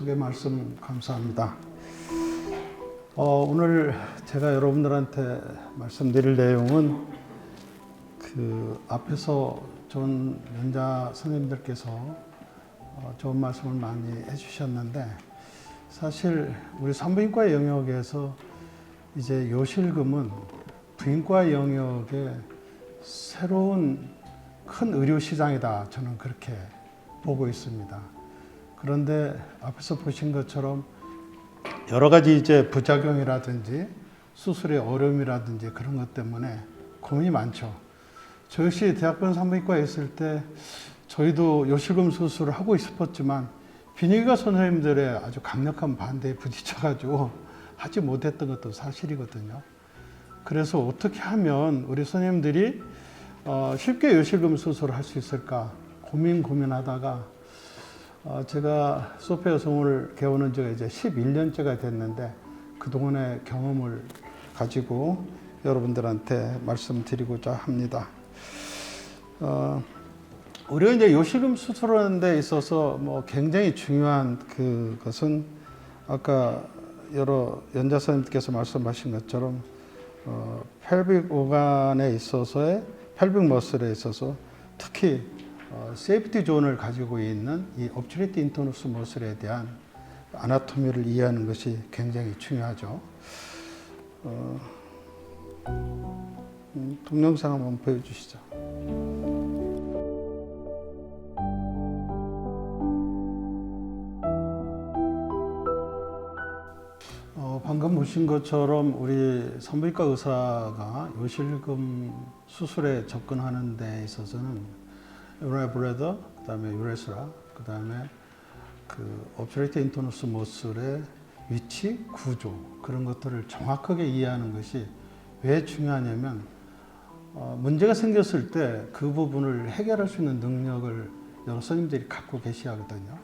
소개 말씀 감사합니다. 오늘 제가 여러분들한테 말씀드릴 내용은 앞에서 좋은 연자 선생님들께서 좋은 말씀을 많이 해주셨는데, 사실 우리 산부인과 영역에서 이제 요실금은 부인과 영역의 새로운 큰 의료 시장이다, 저는 그렇게 보고 있습니다. 그런데 앞에서 보신 것처럼 여러 가지 이제 부작용이라든지 수술의 어려움이라든지 그런 것 때문에 고민이 많죠. 저 역시 대학병원 산부인과에 있을 때 저희도 요실금 수술을 하고 싶었지만 비뇨기과 선생님들의 아주 강력한 반대에 부딪혀가지고 하지 못했던 것도 사실이거든요. 그래서 어떻게 하면 우리 선생님들이 쉽게 요실금 수술을 할 수 있을까 고민하다가 제가 소피아 여성을 개원한 지가 이제 11년째가 됐는데 그동안의 경험을 가지고 여러분들한테 말씀드리고자 합니다. 우리가 이제 요실금 수술하는 데 있어서 굉장히 중요한 그것은 아까 여러 연자 선생님께서 말씀하신 것처럼 펠빅 오간에 있어서의 펠빅 머슬에 있어서 특히 세이프티 존을 가지고 있는 이 옵츄레이트 인터너스 머슬에 대한 아나토미를 이해하는 것이 굉장히 중요하죠. 동영상 한번 보여주시죠. 방금 보신 것처럼 우리 산부인과 의사가 요실금 수술에 접근하는 데 있어서는 유라 브레더, 그 다음에 유레스라, 그 다음에 옵츄레이트 인터너스 머슬의 위치, 구조, 그런 것들을 정확하게 이해하는 것이 왜 중요하냐면 문제가 생겼을 때 그 부분을 해결할 수 있는 능력을 여러 선생님들이 갖고 계셔야 하거든요.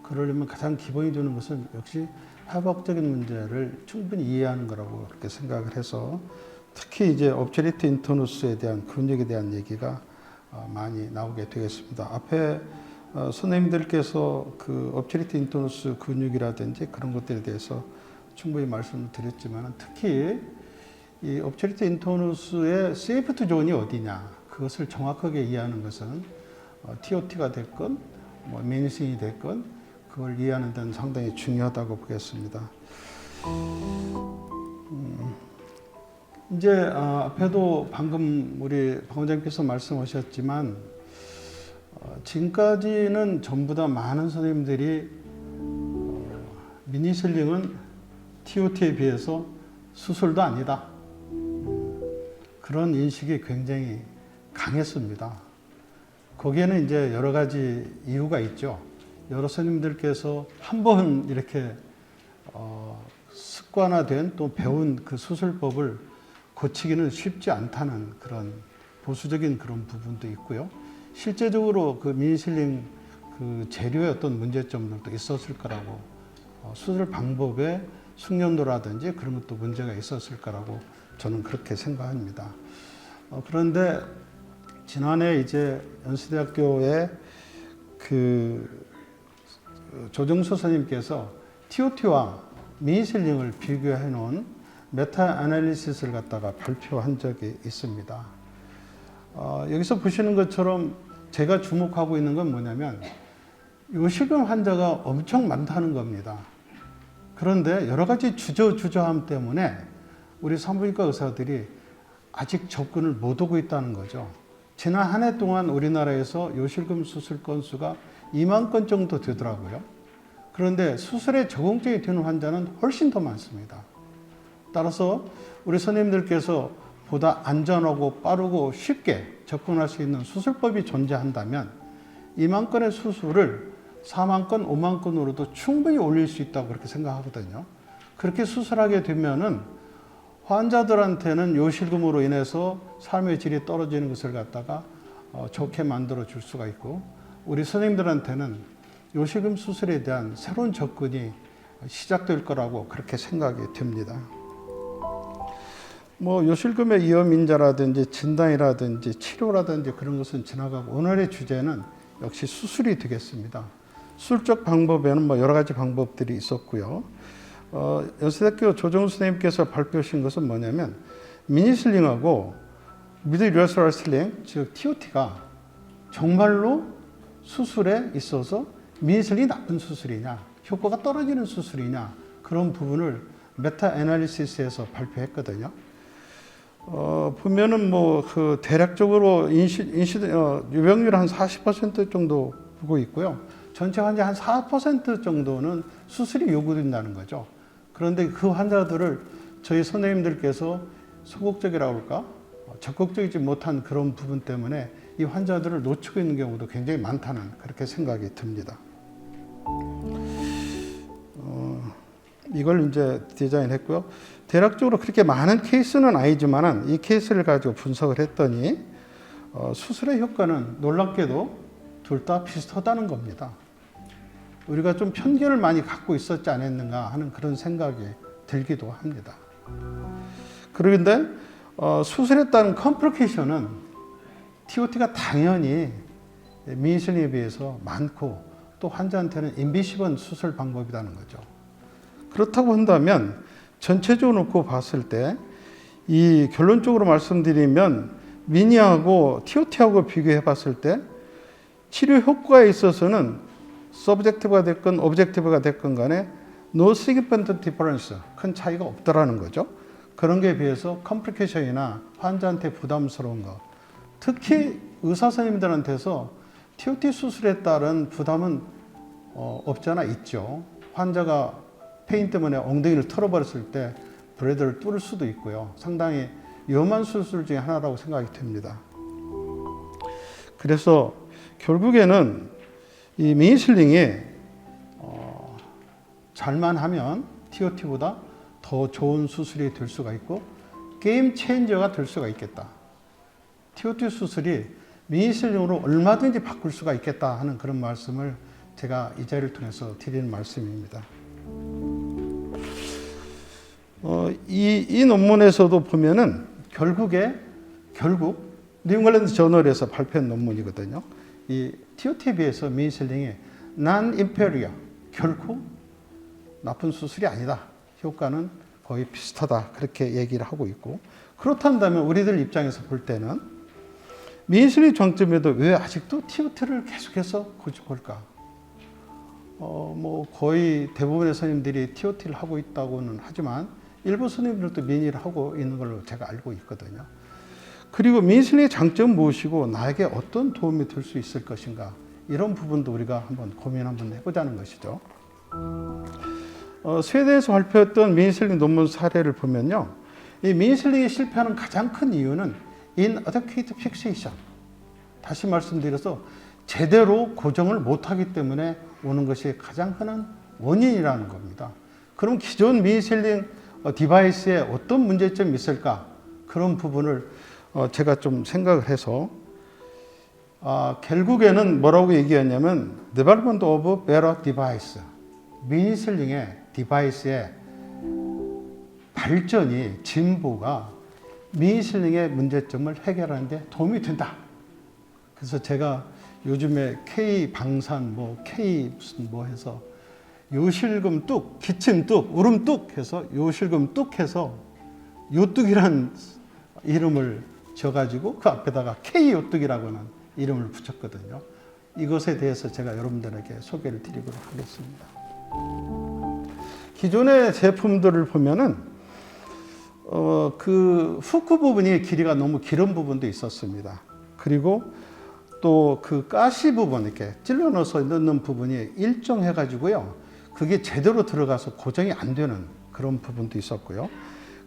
그러려면 가장 기본이 되는 것은 역시 해법적인 문제를 충분히 이해하는 거라고 그렇게 생각을 해서 특히 이제 옵츄레이트 인터너스에 대한 근육에 대한 얘기가 많이 나오게 되겠습니다. 앞에 선생님들께서 옵츄레이트 인터너스 근육이라든지 그런 것들에 대해서 충분히 말씀을 드렸지만 특히 이 옵츄레이트 인터너스의 세이프티 존이 어디냐, 그것을 정확하게 이해하는 것은 TOT가 됐건 미니싱이 됐건 그걸 이해하는 데는 상당히 중요하다고 보겠습니다. 이제 앞에도 방금 우리 박 원장님께서 말씀하셨지만 지금까지는 전부 다 많은 선생님들이 미니슬링은 TOT에 비해서 수술도 아니다, 그런 인식이 굉장히 강했습니다. 거기에는 이제 여러 가지 이유가 있죠. 여러 선생님들께서 한번 이렇게 습관화된 또 배운 그 수술법을 고치기는 쉽지 않다는 그런 보수적인 그런 부분도 있고요. 실제적으로 미니슬링 재료의 어떤 문제점들도 있었을 거라고, 수술 방법의 숙련도라든지 그런 것도 문제가 있었을 거라고 저는 그렇게 생각합니다. 그런데 지난해 이제 연세대학교의 조정수 선생님께서 TOT와 미니슬링을 비교해 놓은 메타 애널리시스를 갖다가 발표한 적이 있습니다. 여기서 보시는 것처럼 제가 주목하고 있는 건 뭐냐면 요실금 환자가 엄청 많다는 겁니다. 그런데 여러 가지 주저함 때문에 우리 산부인과 의사들이 아직 접근을 못 하고 있다는 거죠. 지난 한 해 동안 우리나라에서 요실금 수술 건수가 2만 건 정도 되더라고요. 그런데 수술에 적응증이 되는 환자는 훨씬 더 많습니다. 따라서 우리 선생님들께서 보다 안전하고 빠르고 쉽게 접근할 수 있는 수술법이 존재한다면 2만 건의 수술을 4만 건, 5만 건으로도 충분히 올릴 수 있다고 그렇게 생각하거든요. 그렇게 수술하게 되면은 환자들한테는 요실금으로 인해서 삶의 질이 떨어지는 것을 갖다가 좋게 만들어 줄 수가 있고, 우리 선생님들한테는 요실금 수술에 대한 새로운 접근이 시작될 거라고 그렇게 생각이 됩니다. 요실금의 위험인자라든지 진단이라든지 치료라든지 그런 것은 지나가고 오늘의 주제는 역시 수술이 되겠습니다. 술적 방법에는 뭐 여러 가지 방법들이 있었고요. 연세대학교 조정수 선생님께서 발표하신 것은 뭐냐면 미니슬링하고 미드 유레스럴 슬링, 즉 TOT가 정말로 수술에 있어서 미니슬링이 나쁜 수술이냐, 효과가 떨어지는 수술이냐, 그런 부분을 메타 애널리시스에서 발표했거든요. 보면은 뭐 그 대략적으로 유병률 한 40% 정도 보고 있고요. 전체 환자 한 4% 정도는 수술이 요구된다는 거죠. 그런데 그 환자들을 저희 선생님들께서 소극적이라고 할까? 적극적이지 못한 그런 부분 때문에 이 환자들을 놓치고 있는 경우도 굉장히 많다는 그렇게 생각이 듭니다. 이걸 이제 디자인했고요. 대략적으로 그렇게 많은 케이스는 아니지만은 이 케이스를 가지고 분석을 했더니 수술의 효과는 놀랍게도 둘 다 비슷하다는 겁니다. 우리가 좀 편견을 많이 갖고 있었지 않았는가 하는 그런 생각이 들기도 합니다. 그런데 수술에 따른 컴플리케이션은 TOT가 당연히 미니슬링에 비해서 많고 또 환자한테는 인비시번 수술 방법이라는 거죠. 그렇다고 한다면 전체적으로 놓고 봤을 때 이 결론적으로 말씀드리면 미니하고 TOT하고 비교해 봤을 때 치료 효과에 있어서는 서브젝티브가 됐건 오브젝티브가 됐건 간에 no significant difference, 큰 차이가 없더라는 거죠. 그런 게 비해서 컴플리케이션이나 환자한테 부담스러운 거, 특히 의사 선생님들한테서 TOT 수술에 따른 부담은 없잖아 있죠. 환자가 페인 때문에 엉덩이를 털어버렸을 때 브레드를 뚫을 수도 있고요. 상당히 위험한 수술 중에 하나라고 생각이 듭니다. 그래서 결국에는 이 미니슬링이 잘만 하면 TOT보다 더 좋은 수술이 될 수가 있고 게임 체인저가 될 수가 있겠다. TOT 수술이 미니슬링으로 얼마든지 바꿀 수가 있겠다 하는 그런 말씀을 제가 이 자리를 통해서 드리는 말씀입니다. 이 논문에서도 보면은 결국 뉴잉글랜드 저널에서 발표한 논문이거든요. 이 TOT에 비해서 미니슬링이 non-inferior, 결코 나쁜 수술이 아니다. 효과는 거의 비슷하다. 그렇게 얘기를 하고 있고, 그렇다면 우리들 입장에서 볼 때는 미니슬링 장점에도 왜 아직도 TOT를 계속해서 굳이 볼까? 뭐 거의 대부분의 선생님들이 TOT를 하고 있다고는 하지만 일부 선생님들도 미니를 하고 있는 걸로 제가 알고 있거든요. 그리고 미니슬링의 장점 무엇이고 나에게 어떤 도움이 될 수 있을 것인가, 이런 부분도 우리가 한번 고민 한번 해보자는 것이죠. 스웨덴에서 발표했던 미니슬링 논문 사례를 보면요, 이 미니슬링이 실패하는 가장 큰 이유는 inadequate fixation. 다시 말씀드려서 제대로 고정을 못하기 때문에 오는 것이 가장 흔한 원인이라는 겁니다. 그럼 기존 미니슬링 디바이스에 어떤 문제점이 있을까? 그런 부분을 제가 좀 생각을 해서 결국에는 뭐라고 얘기했냐면 Development of better device. 미니슬링의 디바이스의 발전이, 진보가 미니슬링의 문제점을 해결하는 데 도움이 된다. 그래서 제가 요즘에 K 방산, K 무슨 해서 요실금 뚝, 기침 뚝, 울음 뚝 해서 요실금 뚝 해서 요뚝이란 이름을 줘가지고 그 앞에다가 K 요뚝이라고는 이름을 붙였거든요. 이것에 대해서 제가 여러분들에게 소개를 드리도록 하겠습니다. 기존의 제품들을 보면은 그 후크 부분이 길이가 너무 길은 부분도 있었습니다. 그리고 또 그 가시 부분, 이렇게 찔러 넣어서 넣는 부분이 일정해가지고요, 그게 제대로 들어가서 고정이 안 되는 그런 부분도 있었고요.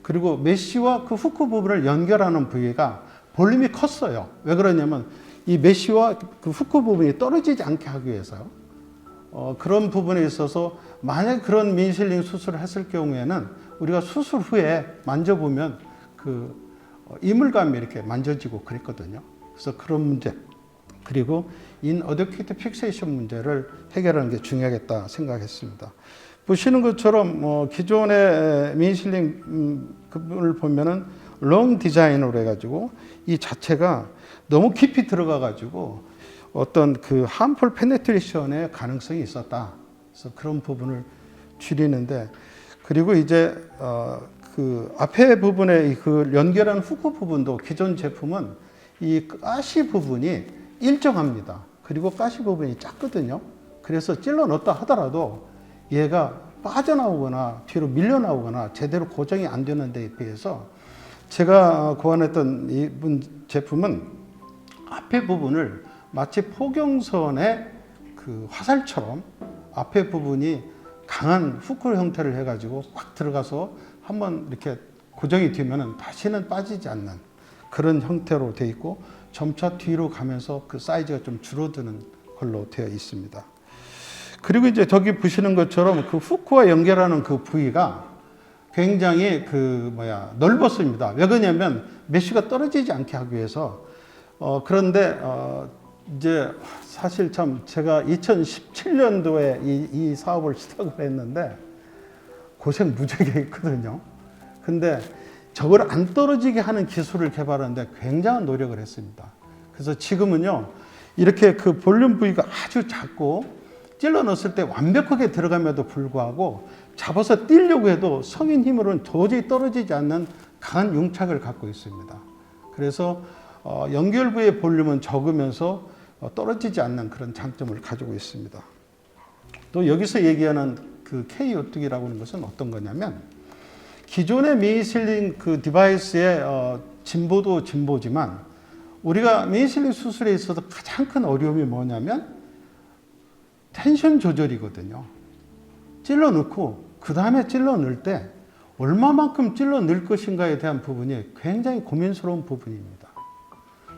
그리고 메쉬와 그 후크 부분을 연결하는 부위가 볼륨이 컸어요. 왜 그러냐면 이 메쉬와 그 후크 부분이 떨어지지 않게 하기 위해서요. 그런 부분에 있어서 만약 그런 미니슬링 수술을 했을 경우에는 우리가 수술 후에 만져보면 그 이물감이 이렇게 만져지고 그랬거든요. 그래서 그런 문제, 그리고 inadequate fixation 문제를 해결하는 게 중요하겠다 생각했습니다. 보시는 것처럼 기존의 미니슬링을 보면은 롱 디자인으로 해가지고 이 자체가 너무 깊이 들어가가지고 어떤 그 harmful penetration의 가능성이 있었다. 그래서 그런 부분을 줄이는데, 그리고 이제 그 앞에 부분에 그 연결한 후크 부분도 기존 제품은 이 가시 부분이 일정합니다. 그리고 가시 부분이 작거든요. 그래서 찔러 넣었다 하더라도 얘가 빠져나오거나 뒤로 밀려 나오거나 제대로 고정이 안 되는 데에 비해서 제가 고안했던 이 제품은 앞에 부분을 마치 포경선의 그 화살처럼 앞에 부분이 강한 후크 형태를 해가지고 꽉 들어가서 한번 이렇게 고정이 되면은 다시는 빠지지 않는 그런 형태로 되어 있고, 점차 뒤로 가면서 그 사이즈가 좀 줄어드는 걸로 되어 있습니다. 그리고 이제 저기 보시는 것처럼 그 후크와 연결하는 그 부위가 굉장히 넓었습니다. 왜 그러냐면 메쉬가 떨어지지 않게 하기 위해서. 그런데 이제 사실 참 제가 2017년도에 이 사업을 시작을 했는데 고생 무지하게 했거든요. 근데 저걸 안 떨어지게 하는 기술을 개발하는데 굉장한 노력을 했습니다. 그래서 지금은요, 이렇게 그 볼륨 부위가 아주 작고 찔러 넣었을 때 완벽하게 들어감에도 불구하고 잡아서 띄려고 해도 성인 힘으로는 도저히 떨어지지 않는 강한 융착을 갖고 있습니다. 그래서 연결 부의 볼륨은 적으면서 떨어지지 않는 그런 장점을 가지고 있습니다. 또 여기서 얘기하는 그 K 오뚜기라고 하는 것은 어떤 거냐면, 기존의 미니실링 그 디바이스의 진보도 진보지만 우리가 미니실링 수술에 있어서 가장 큰 어려움이 뭐냐면 텐션 조절이거든요. 찔러 넣고 그 다음에 찔러 넣을 때 얼마만큼 찔러 넣을 것인가에 대한 부분이 굉장히 고민스러운 부분입니다.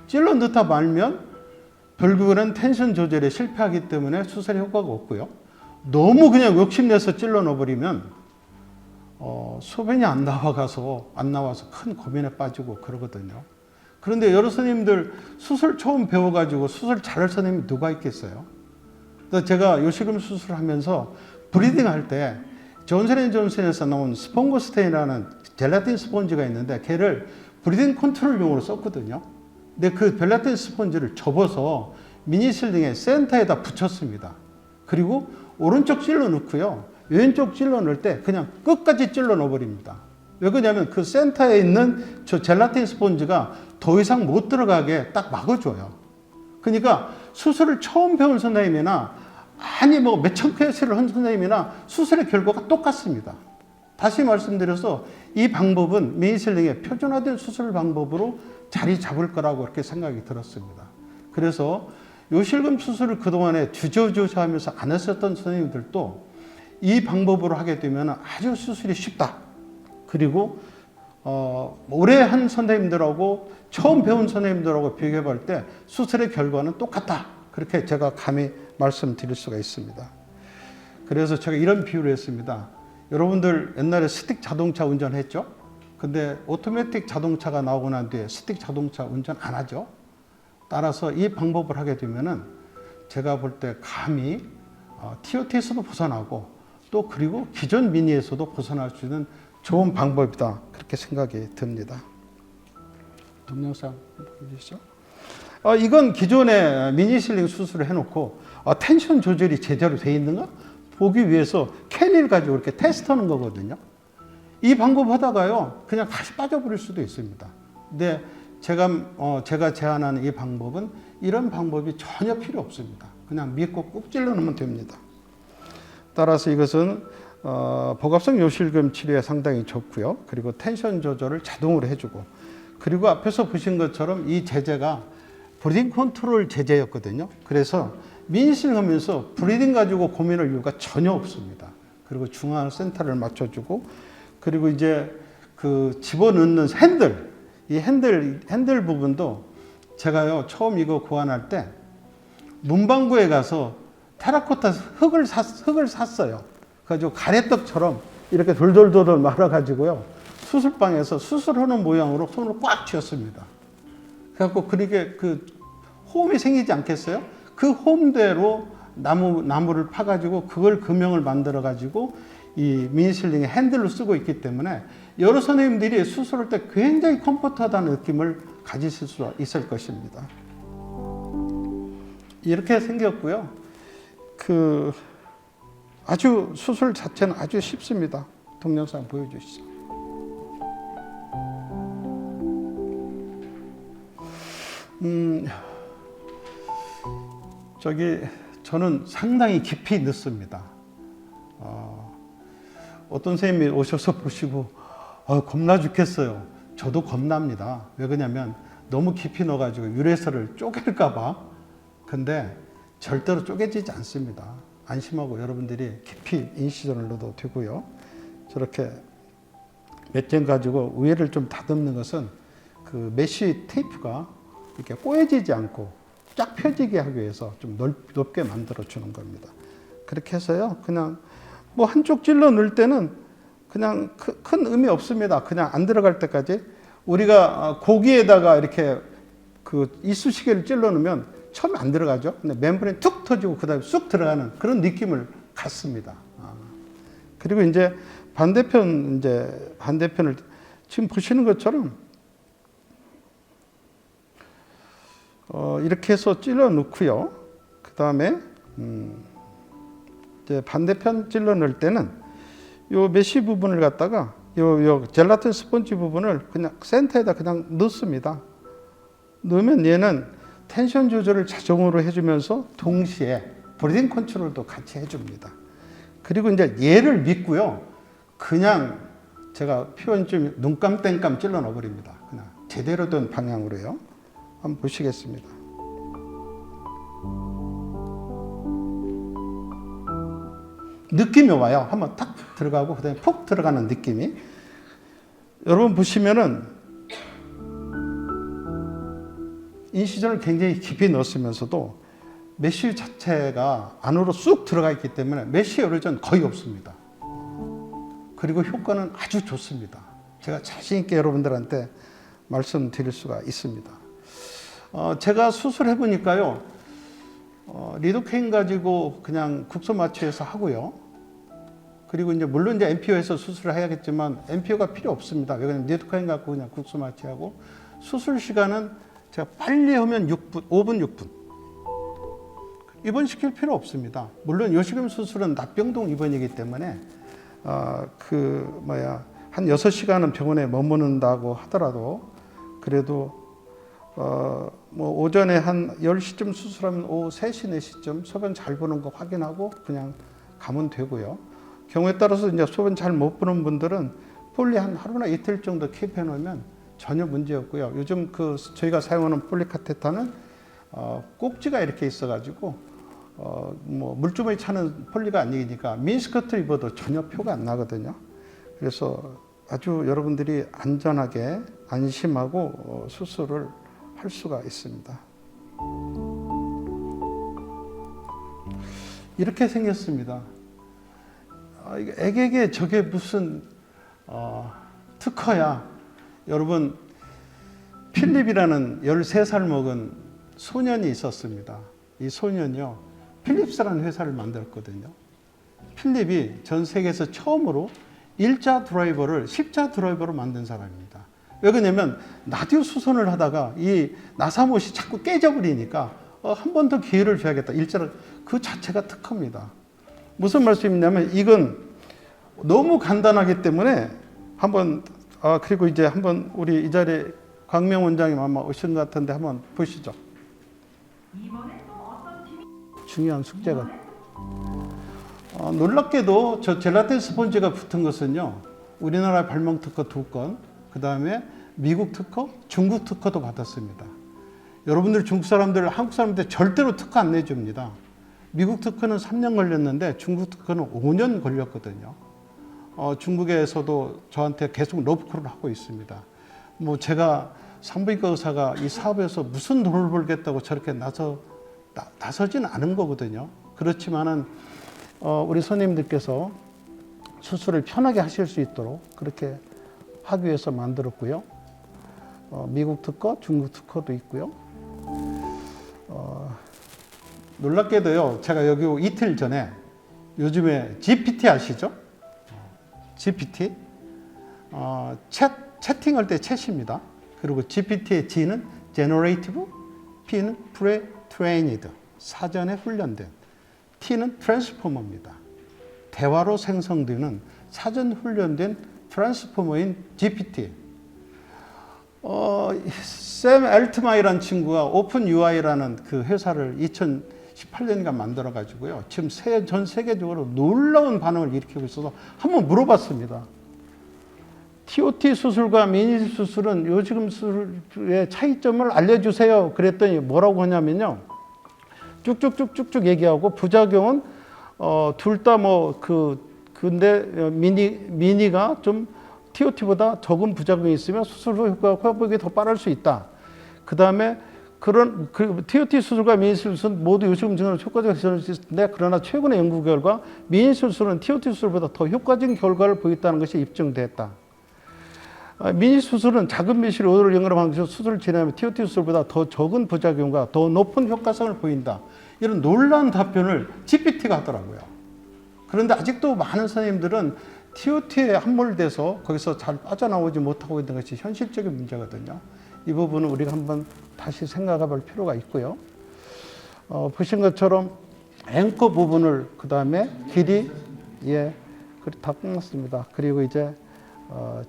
찔러 넣다 말면 결국은 텐션 조절에 실패하기 때문에 수술 효과가 없고요. 너무 그냥 욕심내서 찔러 넣어버리면 소변이 안 나와서 큰 고민에 빠지고 그러거든요. 그런데 여러 선생님들 수술 처음 배워가지고 수술 잘할 선생님이 누가 있겠어요? 제가 요실금 수술하면서 브리딩 할 때 존슨앤존슨에서 나온 스폰고스테인이라는 젤라틴 스폰지가 있는데 걔를 브리딩 컨트롤용으로 썼거든요. 근데 그 젤라틴 스폰지를 접어서 미니실링의 센터에다 붙였습니다. 그리고 오른쪽 찔러 넣고요, 왼쪽 찔러 넣을 때 그냥 끝까지 찔러 넣어버립니다. 왜 그러냐면 그 센터에 있는 저 젤라틴 스폰지가 더 이상 못 들어가게 딱 막아줘요. 그러니까 수술을 처음 배운 선생님이나 몇천 클래스를 한 선생님이나 수술의 결과가 똑같습니다. 다시 말씀드려서 이 방법은 미니실링의 표준화된 수술 방법으로 자리 잡을 거라고 그렇게 생각이 들었습니다. 그래서 요실금 수술을 그동안에 주저주저하면서 안 했었던 선생님들도 이 방법으로 하게 되면 아주 수술이 쉽다. 그리고 오래 한 선생님들하고 처음 배운 선생님들하고 비교해 볼 때 수술의 결과는 똑같다. 그렇게 제가 감히 말씀드릴 수가 있습니다. 그래서 제가 이런 비유를 했습니다. 여러분들 옛날에 스틱 자동차 운전했죠? 근데 오토매틱 자동차가 나오고 난 뒤에 스틱 자동차 운전 안 하죠? 따라서 이 방법을 하게 되면은 제가 볼 때 감히 TOT에서도 벗어나고 또 그리고 기존 미니에서도 벗어날 수 있는 좋은 방법이다. 그렇게 생각이 듭니다. 동영상 보시죠. 이건 기존에 미니실링 수술을 해놓고 텐션 조절이 제대로 되어 있는가 보기 위해서 캐니를 가지고 이렇게 테스트하는 거거든요. 이 방법 하다가요 그냥 다시 빠져버릴 수도 있습니다. 근데 제가 제안하는 이 방법은 이런 방법이 전혀 필요 없습니다. 그냥 믿고 꾹 찔러 넣으면 됩니다. 따라서 이것은 복합성 요실금 치료에 상당히 좋고요. 그리고 텐션 조절을 자동으로 해주고, 그리고 앞에서 보신 것처럼 이 제재가 브리딩 컨트롤 제재였거든요. 그래서 미니실링 하면서 브리딩 가지고 고민할 이유가 전혀 없습니다. 그리고 중앙 센터를 맞춰주고, 그리고 이제 그 집어넣는 핸들, 이 핸들 부분도 제가요 처음 이거 고안할 때 문방구에 가서 테라코타 흙을 샀어요. 그래가지고 가래떡처럼 이렇게 돌돌돌 말아가지고요 수술방에서 수술하는 모양으로 손을 꽉 쥐었습니다. 그래갖고 그렇게 그 홈이 생기지 않겠어요? 그 홈대로 나무를 파가지고 그걸 금형을 만들어가지고 이 미니실링의 핸들로 쓰고 있기 때문에 여러 선생님들이 수술할 때 굉장히 컴포트하다는 느낌을 가지실 수 있을 것입니다. 이렇게 생겼고요. 아주 수술 자체는 아주 쉽습니다. 동영상 보여주시죠. 저는 상당히 깊이 넣습니다. 어떤 선생님이 오셔서 보시고 겁나 죽겠어요. 저도 겁납니다. 왜 그러냐면 너무 깊이 넣어가지고 유래서를 쪼갤까봐. 근데 절대로 쪼개지지 않습니다. 안심하고 여러분들이 깊이 인시전을 넣어도 되고요. 저렇게 맷쟁 가지고 위에를 좀 다듬는 것은 그 메쉬 테이프가 이렇게 꼬여지지 않고 쫙 펴지게 하기 위해서 좀 높게 만들어 주는 겁니다. 그렇게 해서요. 그냥 뭐 한쪽 찔러 넣을 때는 그냥 큰 의미 없습니다. 그냥 안 들어갈 때까지. 우리가 고기에다가 이렇게 그 이쑤시개를 찔러 넣으면 처음에 안 들어가죠. 근데 멤브레인 툭 터지고 그다음에 쑥 들어가는 그런 느낌을 갖습니다. 그리고 이제 반대편을 지금 보시는 것처럼 이렇게 해서 찔러 넣고요. 그 다음에 이제 반대편 찔러 넣을 때는 요 메쉬 부분을 갖다가 요 젤라틴 스펀지 부분을 그냥 센터에다 그냥 넣습니다. 넣으면 얘는 텐션 조절을 자동으로 해주면서 동시에 브리딩 컨트롤도 같이 해줍니다. 그리고 이제 얘를 믿고요. 그냥 제가 표현 좀 눈감 땡감 찔러 넣어버립니다. 그냥 제대로 된 방향으로요. 한번 보시겠습니다. 느낌이 와요. 한번 탁 들어가고 그다음에 푹 들어가는 느낌이. 여러분 보시면은 인시전을 굉장히 깊이 넣었으면서도 메쉬 자체가 안으로 쑥 들어가 있기 때문에 메쉬 에로전 거의 없습니다. 그리고 효과는 아주 좋습니다. 제가 자신 있게 여러분들한테 말씀드릴 수가 있습니다. 제가 수술해 보니까요. 리도케인 가지고 그냥 국소 마취해서 하고요. 그리고 이제 물론 이제 MPO에서 수술을 해야겠지만 MPO가 필요 없습니다. 왜냐하면 리도케인 갖고 그냥 국소 마취하고 수술 시간은 제가 빨리 하면 5분 6분. 입원시킬 필요 없습니다. 물론 요식음 수술은 납병동 입원이기 때문에 한 6시간은 병원에 머무른다고 하더라도 그래도 뭐 오전에 한 10시쯤 수술하면 오후 3시, 4시쯤 소변 잘 보는 거 확인하고 그냥 가면 되고요. 경우에 따라서 이제 소변 잘 못 보는 분들은 폴리 한 하루나 이틀 정도 킵해 놓으면 전혀 문제 없고요. 요즘 저희가 사용하는 폴리 카테터는 꼭지가 이렇게 있어가지고 뭐 물주머니 차는 폴리가 아니니까 미니스커트 입어도 전혀 표가 안 나거든요. 그래서 아주 여러분들이 안전하게 안심하고 수술을 할 수가 있습니다. 이렇게 생겼습니다. 애기에게 저게 무슨 특허야. 여러분 필립이라는 13살 먹은 소년이 있었습니다. 이 소년이요. 필립스라는 회사를 만들었거든요. 필립이 전 세계에서 처음으로 일자 드라이버를 십자 드라이버로 만든 사람입니다. 왜 그러냐면 라디오 수선을 하다가 이 나사못이 자꾸 깨져버리니까 한 번 더 기회를 줘야겠다. 일자를 그 자체가 특허입니다. 무슨 말씀이냐면 이건 너무 간단하기 때문에 한번 그리고 이제 한번 우리 이 자리에 광명 원장님 아마 오신 것 같은데 한번 보시죠. 중요한 숙제가 놀랍게도 저 젤라틴 스펀지가 붙은 것은요. 우리나라 발명 특허 2건, 그 다음에 미국 특허, 중국 특허도 받았습니다. 여러분들 중국 사람들, 한국 사람들 절대로 특허 안 내줍니다. 미국 특허는 3년 걸렸는데 중국 특허는 5년 걸렸거든요. 중국에서도 저한테 계속 러브콜을 하고 있습니다. 뭐 제가 산부인과 의사가 이 사업에서 무슨 돈을 벌겠다고 저렇게 나서진 않은 거거든요. 그렇지만은 우리 손님들께서 수술을 편하게 하실 수 있도록 그렇게 하기 위해서 만들었고요. 미국 특허, 중국 특허도 있고요. 놀랍게도요, 제가 여기 이틀 전에 요즘에 GPT 아시죠? GPT. 채팅할 때 챗입니다. 그리고 GPT의 G는 Generative, P는 Pre-trained. 사전에 훈련된, T는 트랜스포머입니다. 대화로 생성되는 사전 훈련된 트랜스포머인 GPT. 샘 엘트마이라는 친구가 오픈 UI라는 그 회사를 2018년간 만들어 가지고요. 지금 전 세계적으로 놀라운 반응을 일으키고 있어서 한번 물어봤습니다. TOT 수술과 미니 수술은 요지금 수술의 차이점을 알려주세요. 그랬더니 뭐라고 하냐면요. 쭉쭉쭉쭉쭉 얘기하고 부작용은 둘 다 근데 미니가 좀 TOT보다 적은 부작용이 있으면 수술 후 효과가 회복이 더 빠를 수 있다. 그 다음에 TOT 수술과 미니 수술은 모두 요지금 증후로 효과적으로 개선할 수 있는데 그러나 최근의 연구 결과 미니 수술은 TOT 수술보다 더 효과적인 결과를 보였다는 것이 입증됐다. 미니 수술은 작은 미실 오도를 연결하는 방식으로 수술을 진행하면 TOT 수술보다 더 적은 부작용과 더 높은 효과성을 보인다. 이런 놀라운 답변을 GPT가 하더라고요. 그런데 아직도 많은 선생님들은 TOT에 함몰돼서 거기서 잘 빠져나오지 못하고 있는 것이 현실적인 문제거든요. 이 부분은 우리가 한번 다시 생각해 볼 필요가 있고요. 보신 것처럼 앵커 부분을 그 다음에 길이 다 끝났습니다. 그리고 이제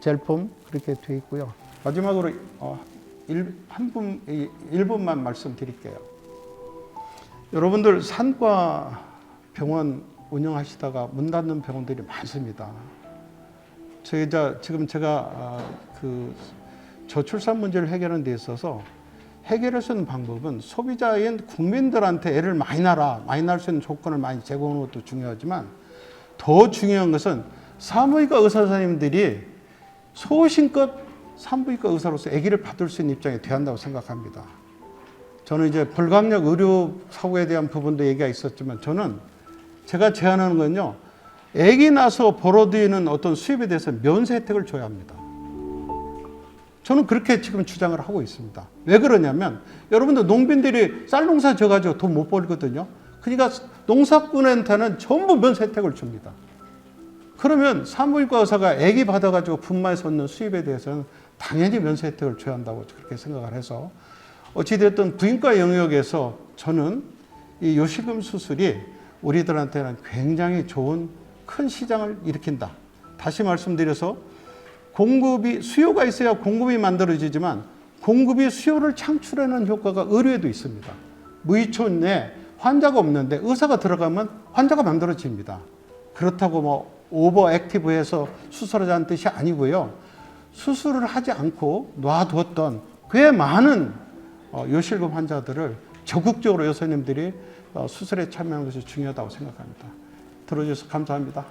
젤폼 그렇게 되어 있고요. 마지막으로 1분만 말씀드릴게요. 여러분들 산과 병원 운영하시다가 문 닫는 병원들이 많습니다. 지금 제가 저출산 문제를 해결하는 데 있어서 해결할 수 있는 방법은 소비자인 국민들한테 애를 많이 낳을 수 있는 조건을 많이 제공하는 것도 중요하지만 더 중요한 것은 산부인과 의사 선생님들이 소신껏 산부인과 의사로서 아기를 받을 수 있는 입장이 돼야 한다고 생각합니다. 저는 이제 불강력 의료 사고에 대한 부분도 얘기가 있었지만 제가 제안하는 건요. 아기 낳아서 벌어들이는 어떤 수입에 대해서 면세 혜택을 줘야 합니다. 저는 그렇게 지금 주장을 하고 있습니다. 왜 그러냐면 여러분들 농민들이 쌀 농사 져가지고 돈 못 벌거든요. 그러니까 농사꾼한테는 전부 면세 혜택을 줍니다. 그러면 산부인과 의사가 아기 받아가지고 분만에서 얻는 수입에 대해서는 당연히 면세 혜택을 줘야 한다고 그렇게 생각을 해서 어찌됐든 부인과 영역에서 저는 이 요실금 수술이 우리들한테는 굉장히 좋은 큰 시장을 일으킨다. 다시 말씀드려서 수요가 있어야 공급이 만들어지지만 공급이 수요를 창출하는 효과가 의료에도 있습니다. 무의촌에 환자가 없는데 의사가 들어가면 환자가 만들어집니다. 그렇다고 오버 액티브해서 수술하자는 뜻이 아니고요. 수술을 하지 않고 놔두었던 꽤 많은 요실금 환자들을 적극적으로 여사님들이 수술에 참여하는 것이 중요하다고 생각합니다. 들어주셔서 감사합니다.